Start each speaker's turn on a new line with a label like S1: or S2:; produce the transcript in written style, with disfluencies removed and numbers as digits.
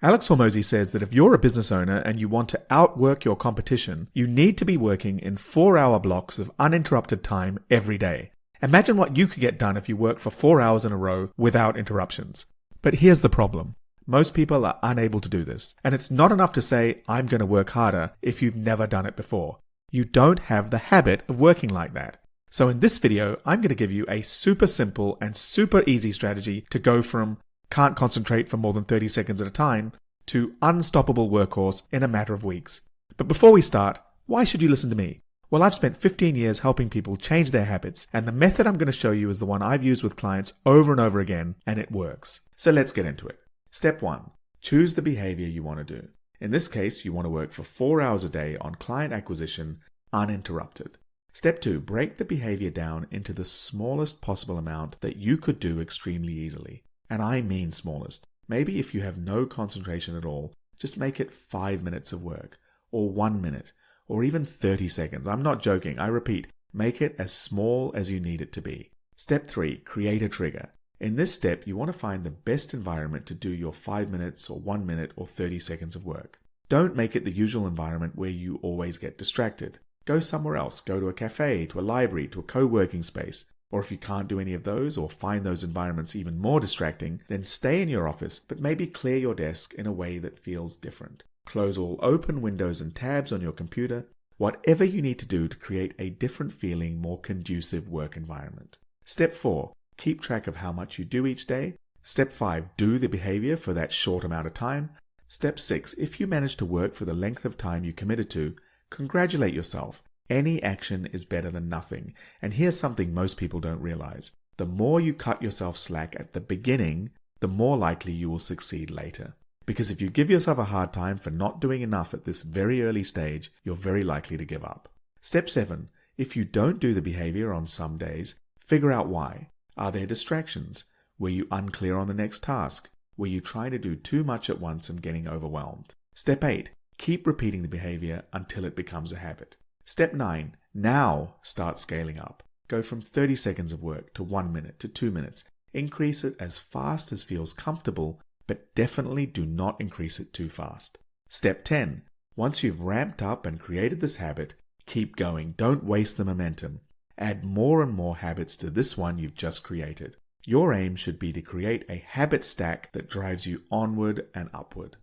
S1: Alex Hormozi says that if you're a business owner and you want to outwork your competition, you need to be working in 4-hour blocks of uninterrupted time every day. Imagine what you could get done if you work for 4 hours in a row without interruptions. But here's the problem. Most people are unable to do this, and it's not enough to say, I'm going to work harder if you've never done it before. You don't have the habit of working like that. So in this video, I'm going to give you a super simple and super easy strategy to go from can't concentrate for more than 30 seconds at a time to unstoppable workhorse in a matter of weeks. But before we start, why should you listen to me? Well, I've spent 15 years helping people change their habits, and the method I'm going to show you is the one I've used with clients over and over again, and it works. So let's get into it. Step 1. Choose the behavior you want to do. In this case, you want to work for 4 hours a day on client acquisition uninterrupted. Step 2. Break the behavior down into the smallest possible amount that you could do extremely easily. And I mean smallest. Maybe if you have no concentration at all, just make it 5 minutes of work, or 1 minute, or even 30 seconds. I'm not joking. I repeat, make it as small as you need it to be. Step 3. Create a trigger. In this step, you want to find the best environment to do your 5 minutes or 1 minute or 30 seconds of work. Don't make it the usual environment where you always get distracted. Go somewhere else. Go to a cafe, to a library, to a co-working space. Or if you can't do any of those or find those environments even more distracting, then stay in your office, but maybe clear your desk in a way that feels different. Close all open windows and tabs on your computer. Whatever you need to do to create a different feeling, more conducive work environment. Step 4. Keep track of how much you do each day. Step 5. Do the behavior for that short amount of time. Step 6. If you manage to work for the length of time you committed to, congratulate yourself. Any action is better than nothing. And here's something most people don't realize. The more you cut yourself slack at the beginning, the more likely you will succeed later. Because if you give yourself a hard time for not doing enough at this very early stage, you're very likely to give up. Step 7. If you don't do the behavior on some days, figure out why. Are there distractions? Were you unclear on the next task? Were you trying to do too much at once and getting overwhelmed? Step 8. Keep repeating the behavior until it becomes a habit. Step 9. Now start scaling up. Go from 30 seconds of work to 1 minute to 2 minutes. Increase it as fast as feels comfortable, but definitely do not increase it too fast. Step 10. Once you've ramped up and created this habit, keep going. Don't waste the momentum. Add more and more habits to this one you've just created. Your aim should be to create a habit stack that drives you onward and upward.